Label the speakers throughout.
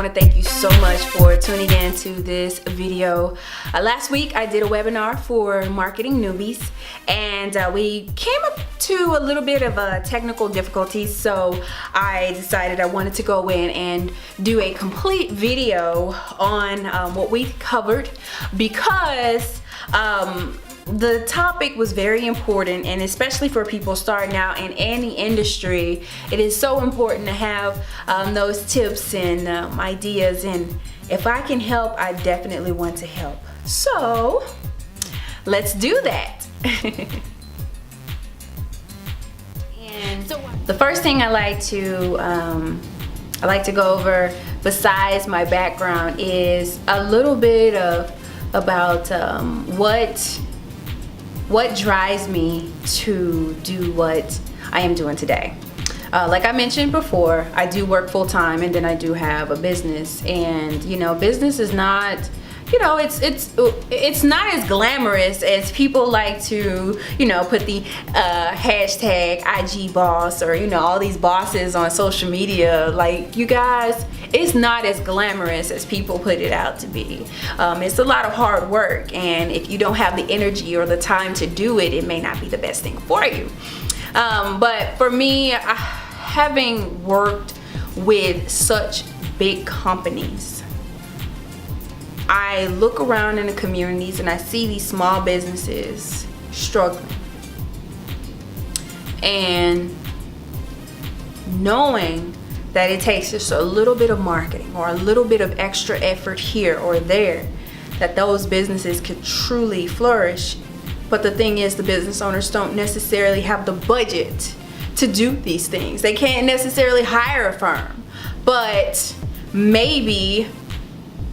Speaker 1: want to thank you so much for tuning in to this video. Last week I did a webinar for marketing newbies, and we came up to a little bit of a technical difficulty, so I decided I wanted to go in and do a complete video on what we covered, because the topic was very important, and especially for people starting out in any industry, it is so important to have those tips and ideas, and if I can help, I definitely want to help. So let's do that. And so the first thing I like to go over, besides my background, is a little bit about what drives me to do what I am doing today. Like I mentioned before, I do work full-time, and then I do have a business, and business is not, it's not as glamorous as people like to, put the hashtag IG boss, or all these bosses on social media. Like, you guys, it's not as glamorous as people put it out to be. It's a lot of hard work, and if you don't have the energy or the time to do it, it may not be the best thing for you. But for me, having worked with such big companies, I look around in the communities and I see these small businesses struggling. And knowing that it takes just a little bit of marketing or a little bit of extra effort here or there, that those businesses could truly flourish. But the thing is, the business owners don't necessarily have the budget to do these things. They can't necessarily hire a firm, but maybe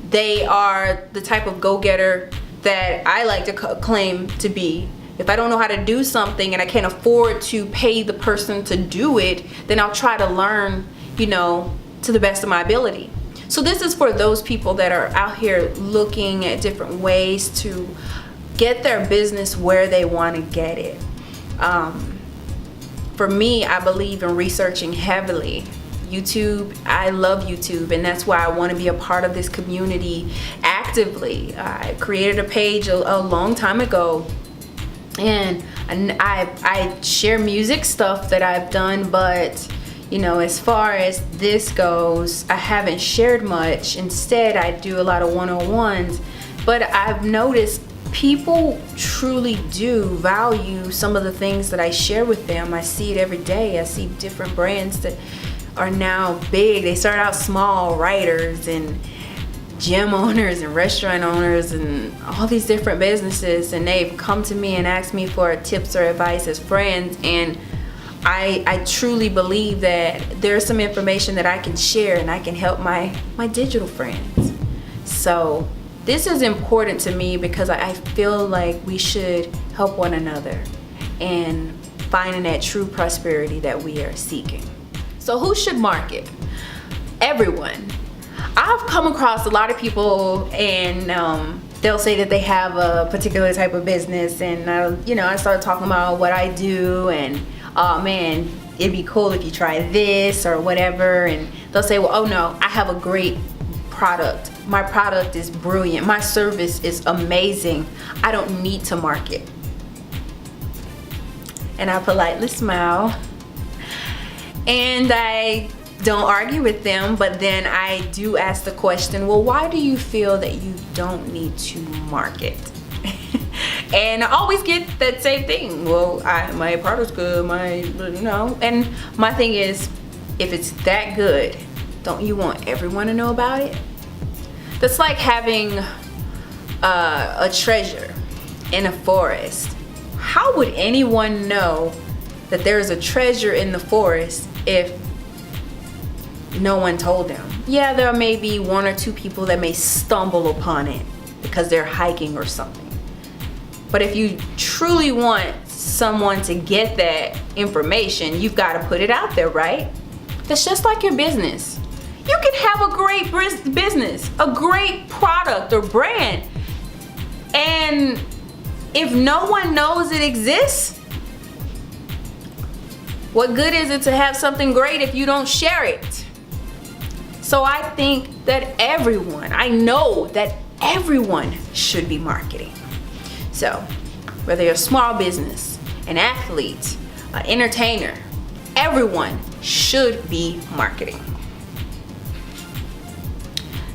Speaker 1: they are the type of go-getter that I like to claim to be. If I don't know how to do something and I can't afford to pay the person to do it, then I'll try to learn, to the best of my ability. So this is for those people that are out here looking at different ways to get their business where they want to get it. For me, I believe in researching heavily. YouTube, I love YouTube, and that's why I want to be a part of this community actively. I created a page a long time ago, and I share music stuff that I've done, but as far as this goes, I haven't shared much. Instead, I do a lot of one-on-ones, but I've noticed people truly do value some of the things that I share with them. I see it every day. I see different brands that are now big. They start out small, writers and gym owners and restaurant owners and all these different businesses, and they've come to me and asked me for tips or advice as friends, and I truly believe that there's some information that I can share and I can help my digital friends. So this is important to me because I feel like we should help one another and finding that true prosperity that we are seeking. So who should market? Everyone. I've come across a lot of people, and they'll say that they have a particular type of business, and I start talking about what I do, and oh man, it'd be cool if you try this or whatever, and they'll say, well, oh no, I have a great product. My product is brilliant. My service is amazing. I don't need to market. And I politely smile, and I don't argue with them, but then I do ask the question, well, why do you feel that you don't need to market? And I always get that same thing. Well, my product's good, and my thing is, if it's that good, don't you want everyone to know about it? That's like having a treasure in a forest. How would anyone know that there's a treasure in the forest if no one told them? Yeah, there may be one or two people that may stumble upon it because they're hiking or something. But if you truly want someone to get that information, you've got to put it out there, right? That's just like your business. You can have a great business, a great product or brand, and if no one knows it exists, what good is it to have something great if you don't share it? So I think that I know that everyone should be marketing. So whether you're a small business, an athlete, an entertainer, everyone should be marketing.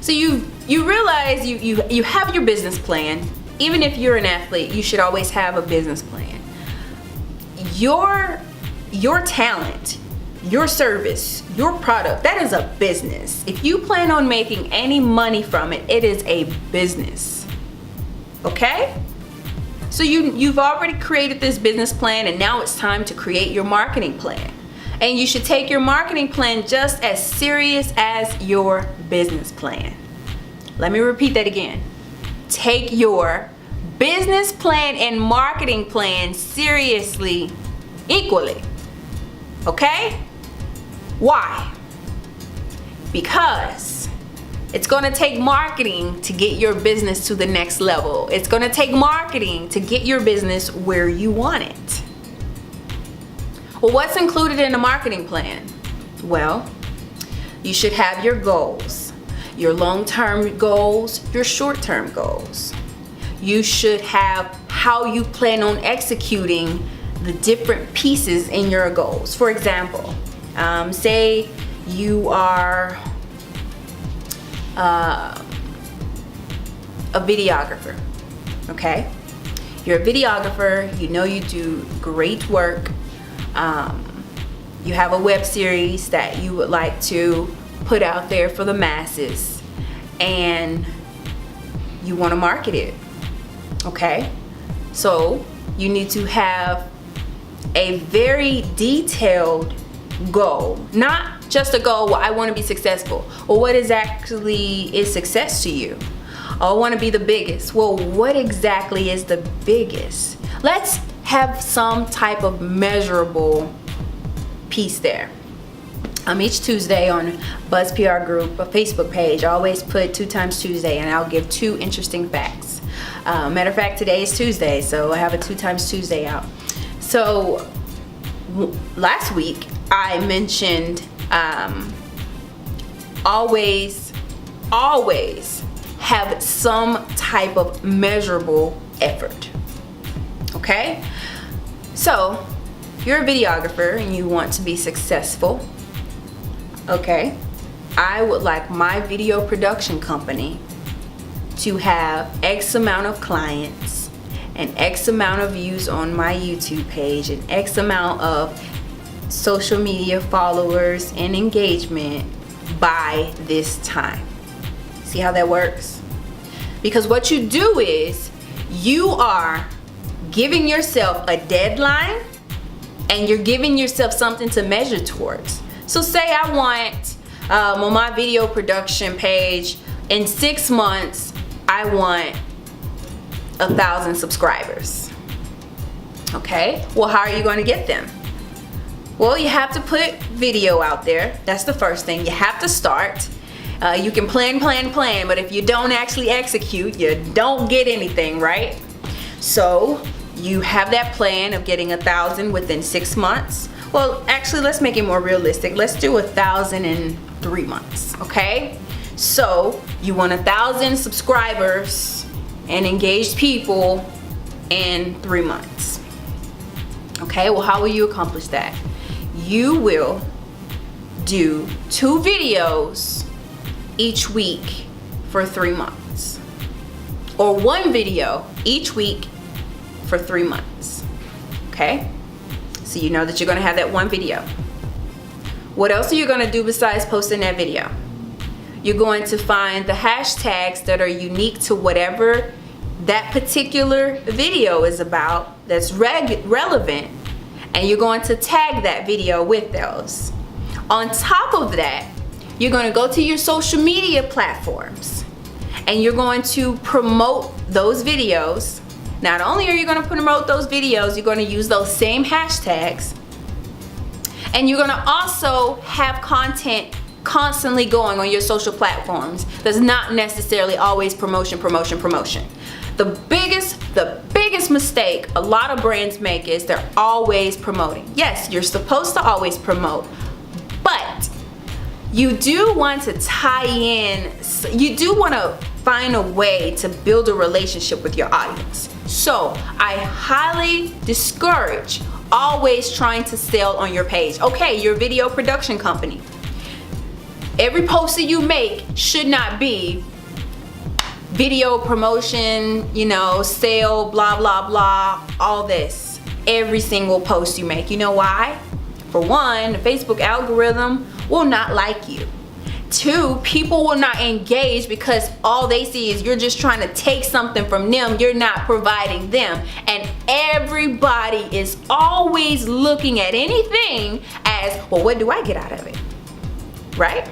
Speaker 1: So you realize you have your business plan. Even if you're an athlete, you should always have a business plan. Your talent, your service, your product, that is a business. If you plan on making any money from it, it is a business. Okay? So you've already created this business plan, and now it's time to create your marketing plan. And you should take your marketing plan just as serious as your business plan. Let me repeat that again. Take your business plan and marketing plan seriously, equally. Okay? Why? Because it's going to take marketing to get your business to the next level. It's going to take marketing to get your business where you want it. Well, what's included in a marketing plan? Well, you should have your goals, your long-term goals, your short-term goals. You should have how you plan on executing the different pieces in your goals. For example, say you are a videographer, okay? You're a videographer, you know you do great work. You have a web series that you would like to put out there for the masses, and you want to market it, okay? So you need to have a very detailed goal, not just a goal, well, I want to be successful. Well, what exactly is success to you? Oh, I want to be the biggest. Well, what exactly is the biggest? Let's have some type of measurable piece there. Each Tuesday on Buzz PR Group, a Facebook page, I always put 2 times Tuesday, and I'll give 2 interesting facts. Matter of fact, today is Tuesday, so I have a 2 times Tuesday out. So last week I mentioned always have some type of measurable effort. Okay? So if you're a videographer and you want to be successful, okay, I would like my video production company to have X amount of clients and X amount of views on my YouTube page and X amount of social media followers and engagement by this time. See how that works? Because what you do is you are giving yourself a deadline and you're giving yourself something to measure towards. So say I want on my video production page, in 6 months I want 1,000 subscribers. Okay, well, how are you going to get them? Well, you have to put video out there. That's the first thing. You have to start. You can plan, but if you don't actually execute, you don't get anything, right? So you have that plan of getting 1,000 within 6 months. Well, actually, let's make it more realistic. Let's do 1,000 in 3 months, okay? So you want 1,000 subscribers and engaged people in 3 months. Okay, well, how will you accomplish that? You will do 2 videos each week for 3 months, or 1 video each week for 3 months. Okay, so you know that you're going to have that 1 video. What else are you going to do besides posting that video? You're going to find the hashtags that are unique to whatever that particular video is about, that's relevant, and you're going to tag that video with those. On top of that, you're going to go to your social media platforms and you're going to promote those videos. Not only are you going to promote those videos, you're going to use those same hashtags, and you're going to also have content constantly going on your social platforms that's not necessarily always promotion. The biggest mistake a lot of brands make is they're always promoting. Yes, you're supposed to always promote, but you do want to tie in, you do want to find a way to build a relationship with your audience. So I highly discourage always trying to sell on your page. Okay, you're a video production company. Every post that you make should not be video promotion, you know, sale, blah, blah, blah, all this. Every single post you make. You know why? For one, the Facebook algorithm will not like you. Two, people will not engage because all they see is you're just trying to take something from them. You're not providing them. And everybody is always looking at anything as, well, what do I get out of it? Right?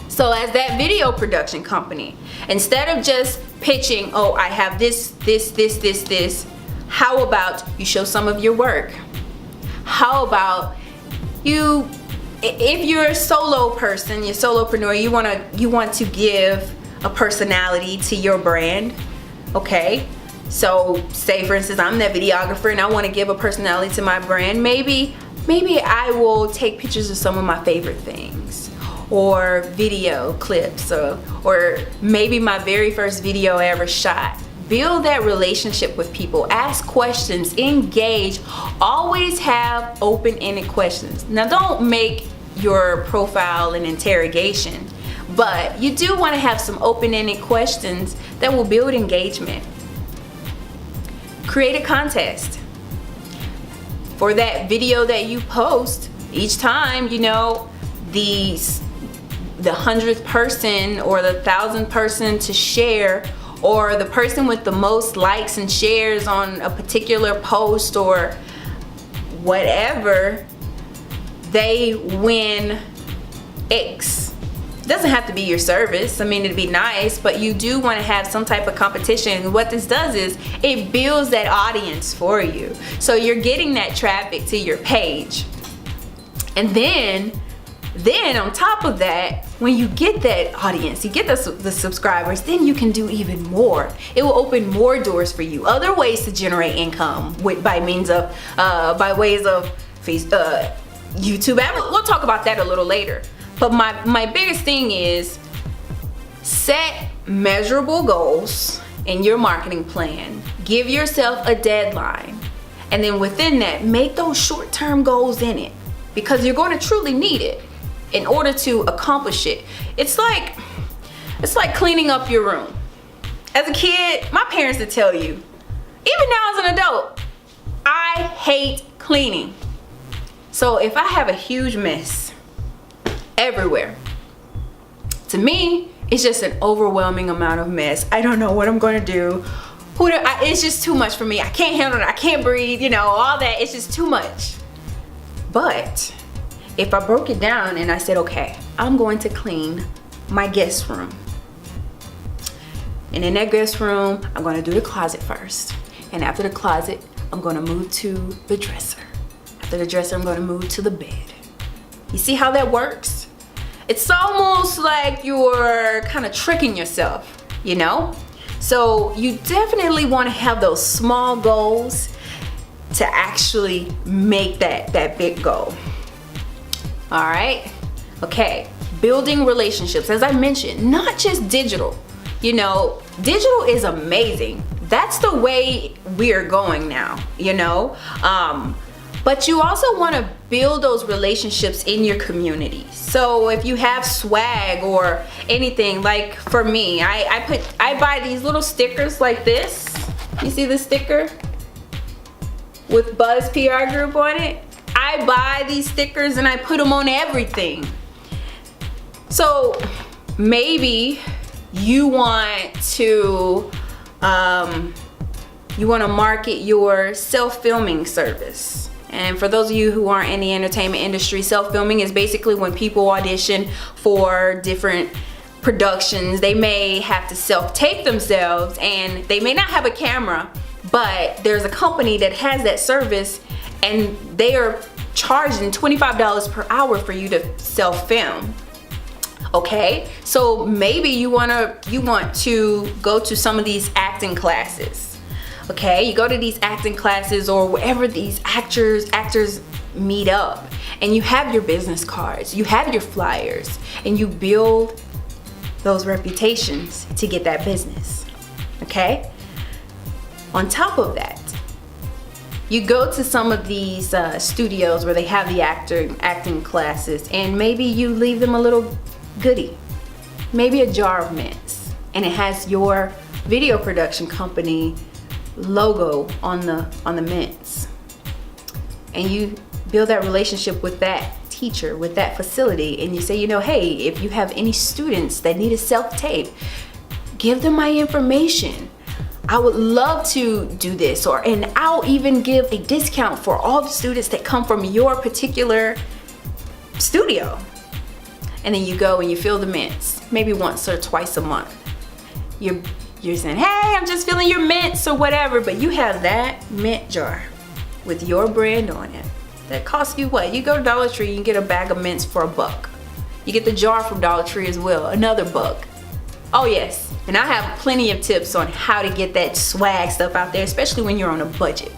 Speaker 1: So as that video production company, instead of just pitching, oh, I have this, how about you show some of your work? How about you, if you're a solo person, you're a solopreneur, you want to give a personality to your brand, okay? So say for instance, I'm that videographer and I want to give a personality to my brand. Maybe I will take pictures of some of my favorite things, or video clips, or maybe my very first video I ever shot. Build that relationship with people. Ask questions, engage, always have open-ended questions. Now don't make your profile an interrogation, but you do want to have some open-ended questions that will build engagement. Create a contest for that video that you post. Each time, you know, the 100th person or the 1,000th person to share, or the person with the most likes and shares on a particular post or whatever, they win X. It doesn't have to be your service. I mean, it'd be nice, but you do want to have some type of competition. And what this does is it builds that audience for you. So you're getting that traffic to your page. And then on top of that, when you get that audience, you get the subscribers, then you can do even more. It will open more doors for you. Other ways to generate income by ways of YouTube. We'll talk about that a little later. But my biggest thing is set measurable goals in your marketing plan. Give yourself a deadline. And then within that, make those short-term goals in it, because you're going to truly need it in order to accomplish it. It's like cleaning up your room. As a kid, my parents would tell you, even now as an adult, I hate cleaning. So if I have a huge mess everywhere, to me, it's just an overwhelming amount of mess. I don't know what I'm gonna do. It's just too much for me. I can't handle it. I can't breathe, you know, all that. It's just too much. But if I broke it down and I said, okay, I'm going to clean my guest room. And in that guest room, I'm going to do the closet first. And after the closet, I'm going to move to the dresser. After the dresser, I'm going to move to the bed. You see how that works? It's almost like you're kind of tricking yourself, you know? So you definitely want to have those small goals to actually make that big goal. All right, okay, building relationships, as I mentioned, not just digital. You know, digital is amazing. That's the way we're going now, you know. But you also want to build those relationships in your community. So if you have swag or anything, like for me, I buy these little stickers like this. You see the sticker with Buzz PR Group on it? I buy these stickers and I put them on everything. So maybe you want to market your self-filming service. And for those of you who aren't in the entertainment industry, self-filming is basically when people audition for different productions. They may have to self-tape themselves and they may not have a camera, but there's a company that has that service and they are charging $25 per hour for you to self-film. Okay, so maybe you want to go to some of these acting classes. Okay, you go to these acting classes or wherever these actors meet up, and you have your business cards, you have your flyers, and you build those reputations to get that business, okay? On top of that, you go to some of these studios where they have the acting classes, and maybe you leave them a little goodie, maybe a jar of mints, and it has your video production company logo on the mints, and you build that relationship with that teacher, with that facility, and you say, you know, hey, if you have any students that need a self-tape, give them my information. I would love to do this, and I'll even give a discount for all the students that come from your particular studio. And then you go and you fill the mints, maybe once or twice a month. You're saying, hey, I'm just filling your mints or whatever, but you have that mint jar with your brand on it. That costs you what? You go to Dollar Tree, you can get a bag of mints for $1. You get the jar from Dollar Tree as well, another $1. Oh yes, and I have plenty of tips on how to get that swag stuff out there, especially when you're on a budget.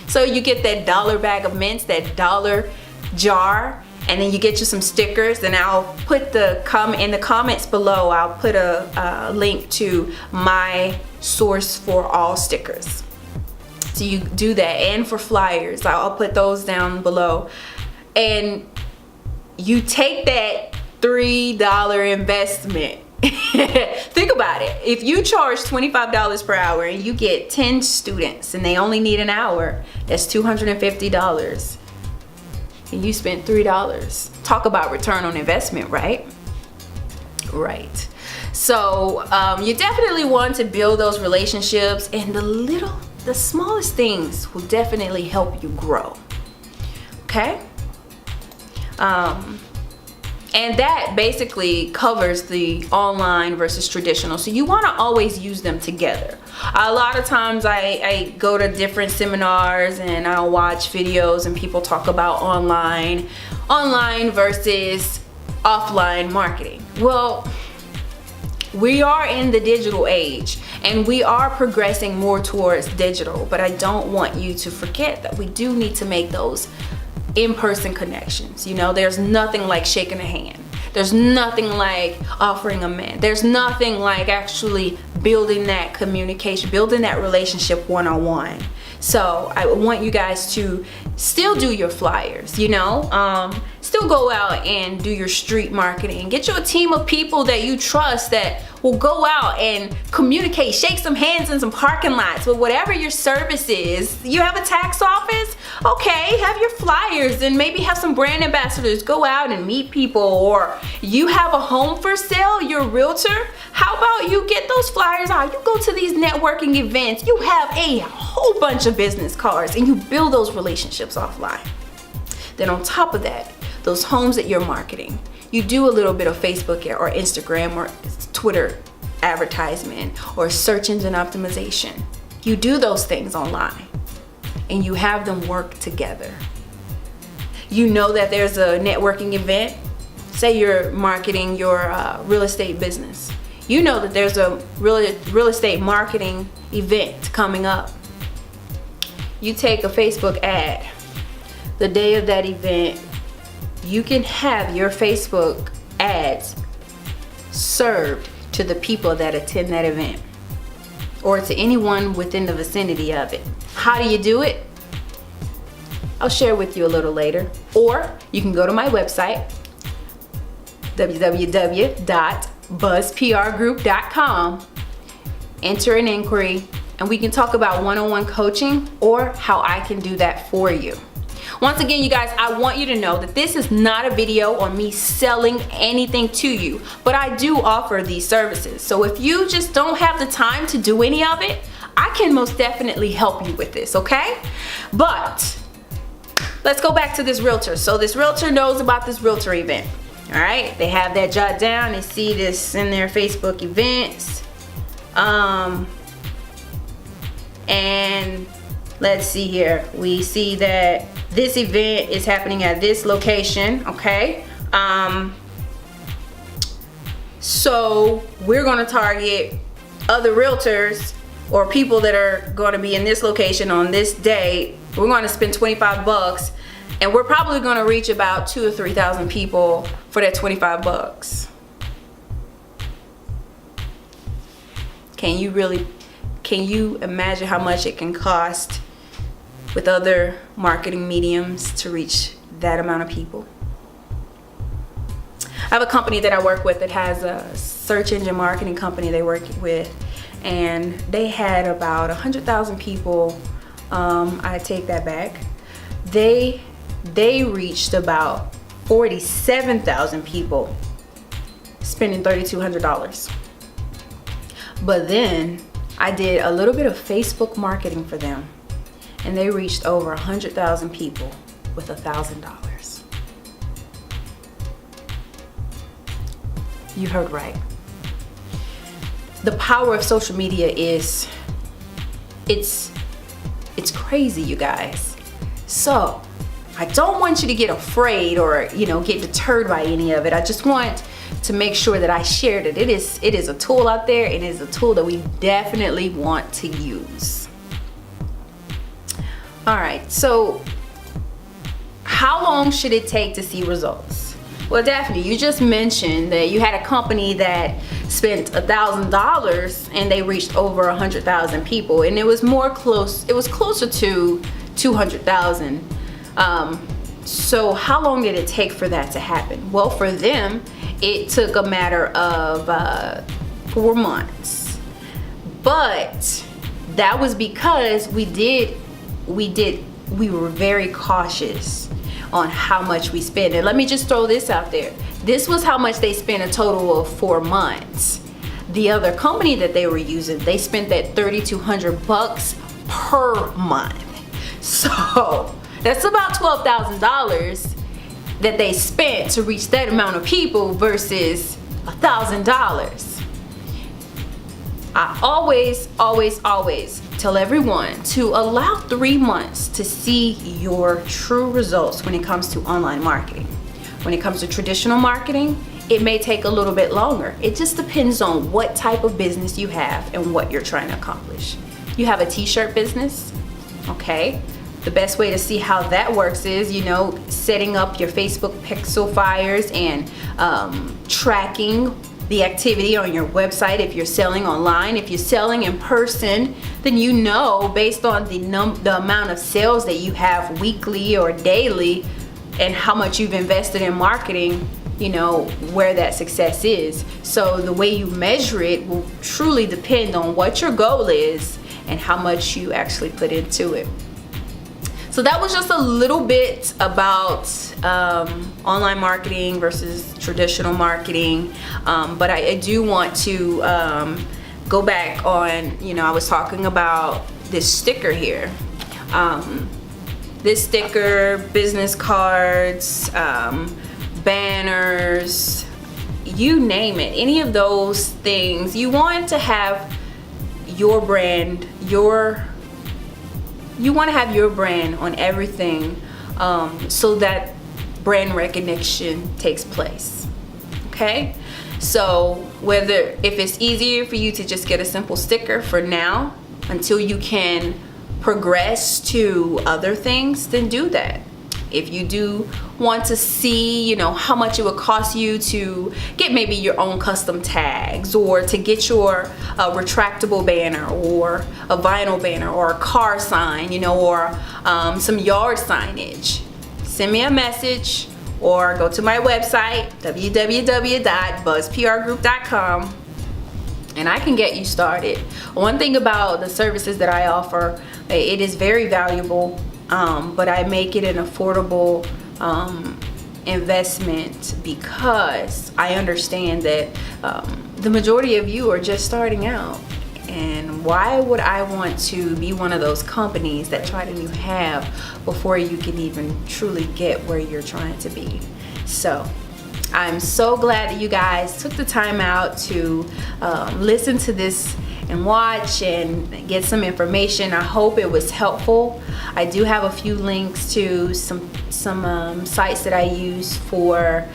Speaker 1: So you get that $1 bag of mints, that $1 jar, and then you get you some stickers, and I'll put in the comments below, I'll put a link to my source for all stickers. So you do that, and for flyers, I'll put those down below. And you take that $3 investment. Think about it. If you charge $25 per hour and you get 10 students and they only need an hour, that's $250. And you spent $3. Talk about return on investment, right? Right. So you definitely want to build those relationships, and the smallest things will definitely help you grow. Okay? And that basically covers the online versus traditional. So you want to always use them together. A lot of times I go to different seminars and I'll watch videos and people talk about online versus offline marketing. Well, we are in the digital age and we are progressing more towards digital, but I don't want you to forget that we do need to make those in-person connections. You know, there's nothing like shaking a hand. There's nothing like offering a mint. There's nothing like actually building that communication, building that relationship one-on-one. So I want you guys to still do your flyers, you know, still go out and do your street marketing. Get you a team of people that you trust that will go out and communicate, shake some hands in some parking lots with whatever your service is. You have a tax office? Okay, have your flyers and maybe have some brand ambassadors go out and meet people. Or you have a home for sale, you're a realtor. How about you get those flyers out? You go to these networking events, you have a whole bunch of business cards, and you build those relationships offline. Then on top of that, those homes that you're marketing, you do a little bit of Facebook or Instagram or Twitter advertisement or search engine optimization. You do those things online and you have them work together. You know that there's a networking event. Say you're marketing your real estate business. You know that there's a real estate marketing event coming up. You take a Facebook ad. The day of that event, you can have your Facebook ads served to the people that attend that event or to anyone within the vicinity of it. How do you do it? I'll share with you a little later. Or you can go to my website, www.buzzprgroup.com, enter an inquiry, and we can talk about one-on-one coaching or how I can do that for you. Once again, you guys, I want you to know that this is not a video on me selling anything to you, but I do offer these services. So if you just don't have the time to do any of it, I can most definitely help you with this, okay? But let's go back to this realtor. So this realtor knows about this realtor event, all right? They have that jot down, they see this in their Facebook events. And let's see here. We see that this event is happening at this location, okay? So we're gonna target other realtors or people that are gonna be in this location on this day. We're gonna spend $25 And we're probably going to reach about 2,000 or 3,000 people for that $25. Can you imagine how much it can cost with other marketing mediums to reach that amount of people? I have a company that I work with that has a search engine marketing company they work with, and they had about 100,000 people. I take that back. They reached about 47,000 people, spending $3,200. But then I did a little bit of Facebook marketing for them, and they reached over 100,000 people with $1,000. You heard right. The power of social media is, it's crazy, you guys. So I don't want you to get afraid or, get deterred by any of it. I just want to make sure that I shared it. It is a tool out there. It is a tool that we definitely want to use. All right, so how long should it take to see results? Well, Daphne, you just mentioned that you had a company that spent $1,000 and they reached over 100,000 people, and it was closer to 200,000. So how long did it take for that to happen? Well, for them, it took a matter of 4 months. But that was because we were very cautious on how much we spent. And let me just throw this out there. This was how much they spent a total of 4 months. The other company that they were using, they spent that $3,200 per month. So that's about $12,000 that they spent to reach that amount of people versus $1,000. I always tell everyone to allow 3 months to see your true results when it comes to online marketing. When it comes to traditional marketing, it may take a little bit longer. It just depends on what type of business you have and what you're trying to accomplish. You have a t-shirt business, okay? The best way to see how that works is, setting up your Facebook pixel fires and tracking the activity on your website. If you're selling online, if you're selling in person, then based on the amount of sales that you have weekly or daily and how much you've invested in marketing, where that success is. So the way you measure it will truly depend on what your goal is and how much you actually put into it. So that was just a little bit about online marketing versus traditional marketing. But I do want to go back on, I was talking about this sticker here. This sticker, business cards, banners, you name it. Any of those things. You want to have your brand, you want to have your brand on everything, so that brand recognition takes place. Okay, so if it's easier for you to just get a simple sticker for now until you can progress to other things, then do that. If you do want to see, how much it would cost you to get maybe your own custom tags, or to get your retractable banner, or a vinyl banner, or a car sign, or some yard signage, send me a message or go to my website, www.buzzprgroup.com, and I can get you started. One thing about the services that I offer, it is very valuable, but I make it an affordable investment because I understand that the majority of you are just starting out. And why would I want to be one of those companies that try to have before you can even truly get where you're trying to be? So I'm so glad that you guys took the time out to listen to this and watch and get some information. I hope it was helpful. I do have a few links to some sites that I use for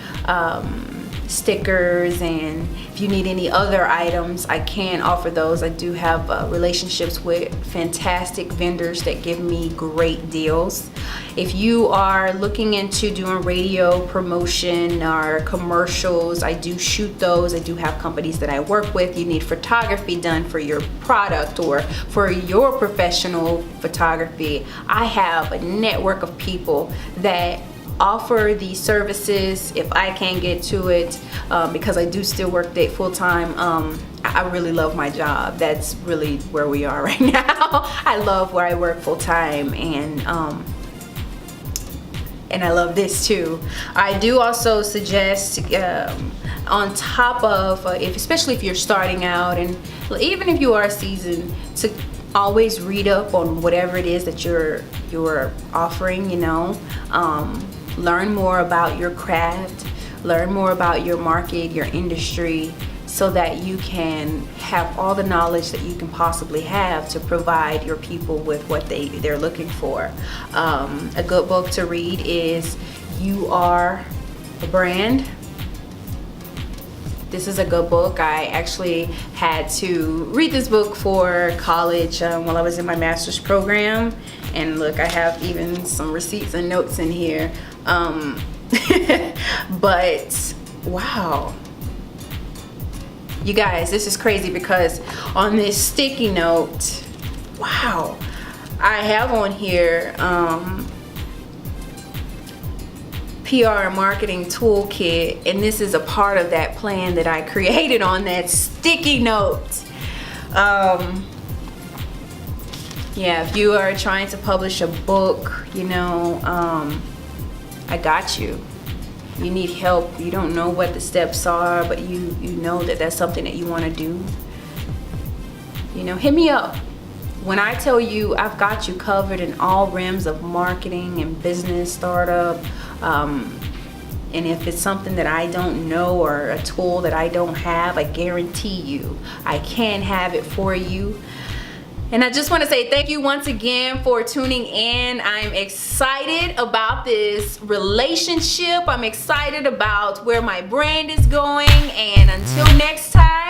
Speaker 1: stickers, and if you need any other items, I can offer those. I do have relationships with fantastic vendors that give me great deals. If you are looking into doing radio promotion or commercials, I do shoot those. I do have companies that I work with. You need photography done for your product or for your professional photography. I have a network of people that offer these services if I can't get to it, because I do still work full-time. I really love my job. That's really where we are right now. I love where I work full-time, and I love this too. I do also suggest, on top of, especially if you're starting out, and even if you are seasoned, to always read up on whatever it is that you're offering. Learn more about your craft, learn more about your market, your industry, so that you can have all the knowledge that you can possibly have to provide your people with what they're looking for. A good book to read is You Are a Brand. This is a good book. I actually had to read this book for college while I was in my master's program. And look, I have even some receipts and notes in here. But wow. You guys, this is crazy, because on this sticky note, wow, I have on here PR and marketing toolkit, and this is a part of that plan that I created on that sticky note. Yeah, if you are trying to publish a book, I got you. You need help, you don't know what the steps are, but you know that that's something that you want to do, hit me up. When I tell you I've got you covered in all realms of marketing and business startup, and if it's something that I don't know or a tool that I don't have, I guarantee you I can have it for you. And I just want to say thank you once again for tuning in. I'm excited about this relationship. I'm excited about where my brand is going. And until next time,